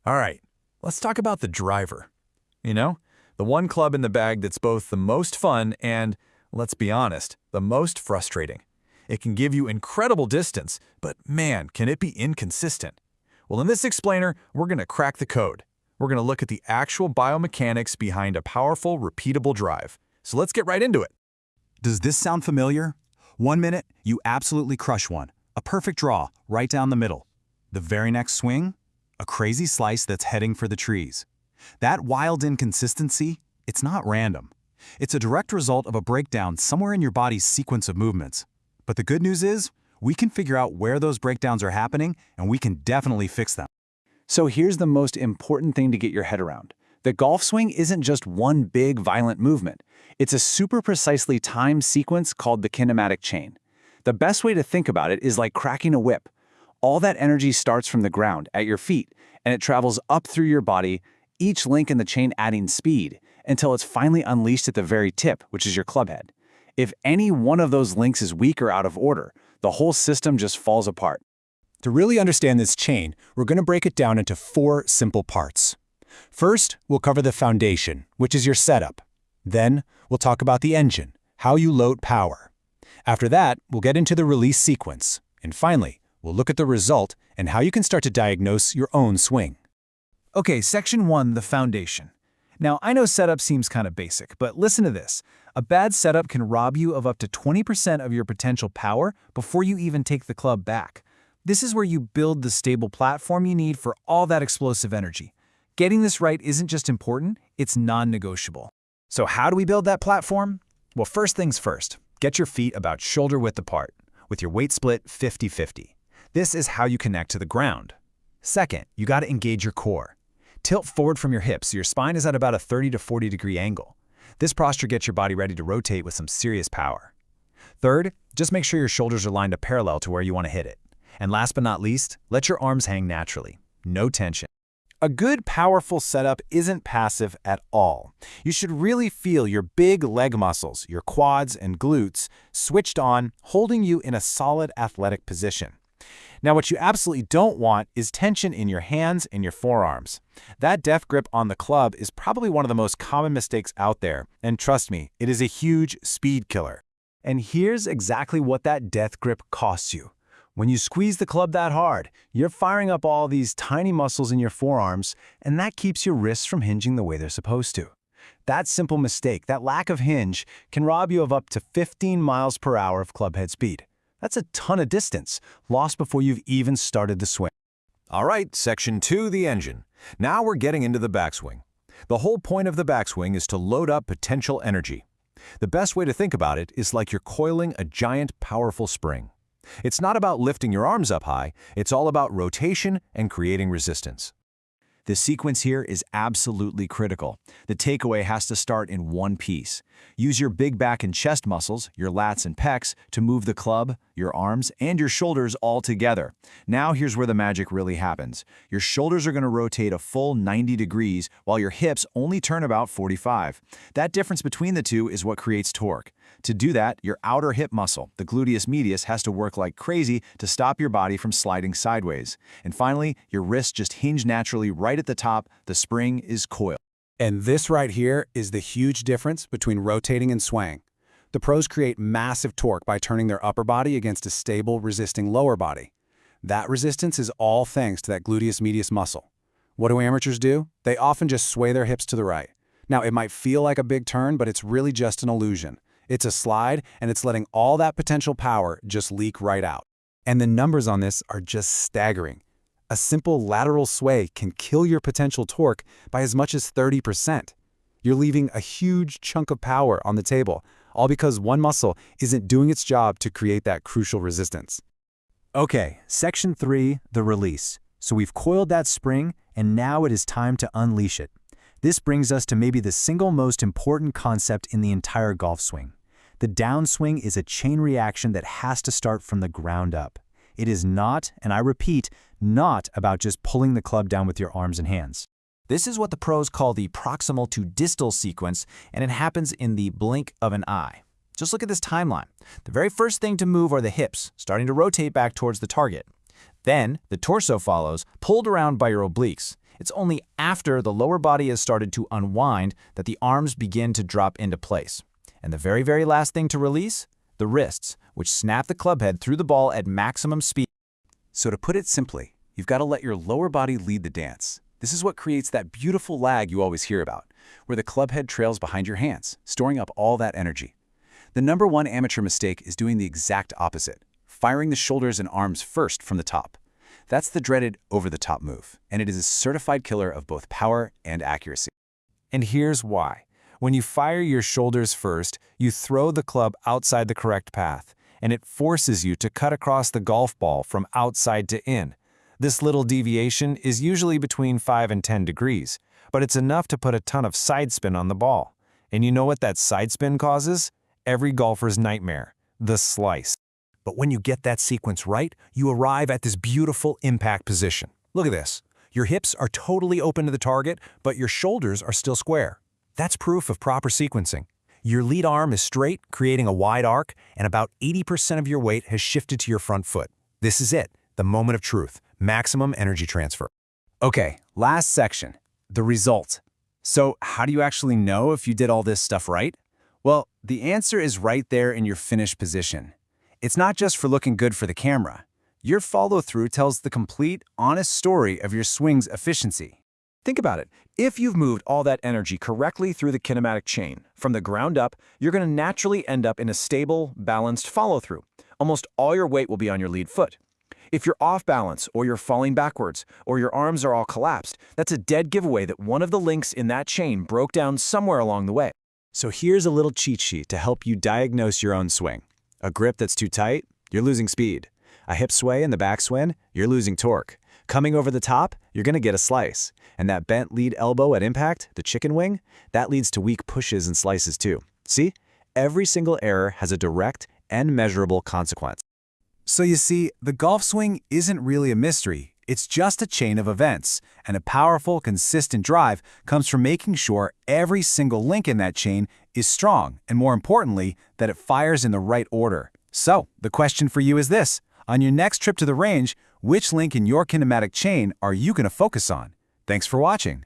All right, let's talk about the driver. You know, the one club in the bag that's both the most fun and, let's be honest, the most frustrating. It can give you incredible distance, but man, can it be inconsistent. Well, in this explainer, we're going to crack the code. We're going to look at the actual biomechanics behind a powerful, repeatable drive. So let's get right into it. Does this sound familiar? 1 minute, you absolutely crush one. A perfect draw, right down the middle. The very next swing, a crazy slice that's heading for the trees. That wild inconsistency, it's not random. It's a direct result of a breakdown somewhere in your body's sequence of movements. But the good news is, we can figure out where those breakdowns are happening, and we can definitely fix them. So here's the most important thing to get your head around. The golf swing isn't just one big, violent movement. It's a super precisely timed sequence called the kinematic chain. The best way to think about it is like cracking a whip. All that energy starts from the ground, at your feet, and it travels up through your body, each link in the chain adding speed, until it's finally unleashed at the very tip, which is your club head. If any one of those links is weak or out of order, the whole system just falls apart. To really understand this chain, we're going to break it down into 4 simple parts. First, we'll cover the foundation, which is your setup. Then, we'll talk about the engine, how you load power. After that, we'll get into the release sequence. And finally, we'll look at the result and how you can start to diagnose your own swing. Okay, Section 1, the foundation. Now, I know setup seems kind of basic, but listen to this. A bad setup can rob you of up to 20% of your potential power before you even take the club back. This is where you build the stable platform you need for all that explosive energy. Getting this right isn't just important, it's non-negotiable. So how do we build that platform? Well, first things first, get your feet about shoulder width apart, with your weight split 50-50. This is how you connect to the ground. Second, you got to engage your core. Tilt forward from your hips so your spine is at about a 30 to 40 degree angle. This posture gets your body ready to rotate with some serious power. Third, just make sure your shoulders are lined up parallel to where you want to hit it. And last but not least, let your arms hang naturally. No tension. A good, powerful setup isn't passive at all. You should really feel your big leg muscles, your quads and glutes, switched on, holding you in a solid athletic position. Now, what you absolutely don't want is tension in your hands and your forearms. That death grip on the club is probably one of the most common mistakes out there, and trust me, it is a huge speed killer. And here's exactly what that death grip costs you. When you squeeze the club that hard, you're firing up all these tiny muscles in your forearms, and that keeps your wrists from hinging the way they're supposed to. That simple mistake, that lack of hinge, can rob you of up to 15 miles per hour of club head speed. That's a ton of distance, lost before you've even started the swing. All right, Section 2, the engine. Now we're getting into the backswing. The whole point of the backswing is to load up potential energy. The best way to think about it is like you're coiling a giant, powerful spring. It's not about lifting your arms up high, it's all about rotation and creating resistance. The sequence here is absolutely critical. The takeaway has to start in one piece. Use your big back and chest muscles, your lats and pecs, to move the club, your arms, and your shoulders all together. Now here's where the magic really happens. Your shoulders are going to rotate a full 90 degrees while your hips only turn about 45. That difference between the two is what creates torque. To do that, your outer hip muscle, the gluteus medius, has to work like crazy to stop your body from sliding sideways. And finally, your wrists just hinge naturally right at the top. The spring is coiled. And this right here is the huge difference between rotating and swaying. The pros create massive torque by turning their upper body against a stable, resisting lower body. That resistance is all thanks to that gluteus medius muscle. What do amateurs do? They often just sway their hips to the right. Now, it might feel like a big turn, but it's really just an illusion. It's a slide, and it's letting all that potential power just leak right out. And the numbers on this are just staggering. A simple lateral sway can kill your potential torque by as much as 30%. You're leaving a huge chunk of power on the table, all because one muscle isn't doing its job to create that crucial resistance. Okay, Section 3, the release. So we've coiled that spring, and now it is time to unleash it. This brings us to maybe the single most important concept in the entire golf swing. The downswing is a chain reaction that has to start from the ground up. It is not, and I repeat, not about just pulling the club down with your arms and hands. This is what the pros call the proximal to distal sequence, and it happens in the blink of an eye. Just look at this timeline. The very first thing to move are the hips, starting to rotate back towards the target. Then, the torso follows, pulled around by your obliques. It's only after the lower body has started to unwind that the arms begin to drop into place. And the very, very last thing to release? The wrists, which snap the club head through the ball at maximum speed. So to put it simply, you've got to let your lower body lead the dance. This is what creates that beautiful lag you always hear about, where the club head trails behind your hands, storing up all that energy. The #1 amateur mistake is doing the exact opposite, firing the shoulders and arms first from the top. That's the dreaded over-the-top move, and it is a certified killer of both power and accuracy. And here's why. When you fire your shoulders first, you throw the club outside the correct path, and it forces you to cut across the golf ball from outside to in. This little deviation is usually between 5 and 10 degrees, but it's enough to put a ton of side spin on the ball. And you know what that side spin causes? Every golfer's nightmare, the slice. But when you get that sequence right, you arrive at this beautiful impact position. Look at this. Your hips are totally open to the target, but your shoulders are still square. That's proof of proper sequencing. Your lead arm is straight, creating a wide arc, and about 80% of your weight has shifted to your front foot. This is it, the moment of truth, maximum energy transfer. Okay, last section, the result. So how do you actually know if you did all this stuff right? Well, the answer is right there in your finished position. It's not just for looking good for the camera. Your follow-through tells the complete, honest story of your swing's efficiency. Think about it. If you've moved all that energy correctly through the kinematic chain, from the ground up, you're going to naturally end up in a stable, balanced follow-through. Almost all your weight will be on your lead foot. If you're off balance, or you're falling backwards, or your arms are all collapsed, that's a dead giveaway that one of the links in that chain broke down somewhere along the way. So here's a little cheat sheet to help you diagnose your own swing. A grip that's too tight, you're losing speed. A hip sway in the backswing, you're losing torque. Coming over the top, you're going to get a slice. And that bent lead elbow at impact, the chicken wing, that leads to weak pushes and slices too. See? Every single error has a direct and measurable consequence. So you see, the golf swing isn't really a mystery. It's just a chain of events, and a powerful, consistent drive comes from making sure every single link in that chain is strong, and more importantly, that it fires in the right order. So, the question for you is this. On your next trip to the range, which link in your kinematic chain are you going to focus on? Thanks for watching.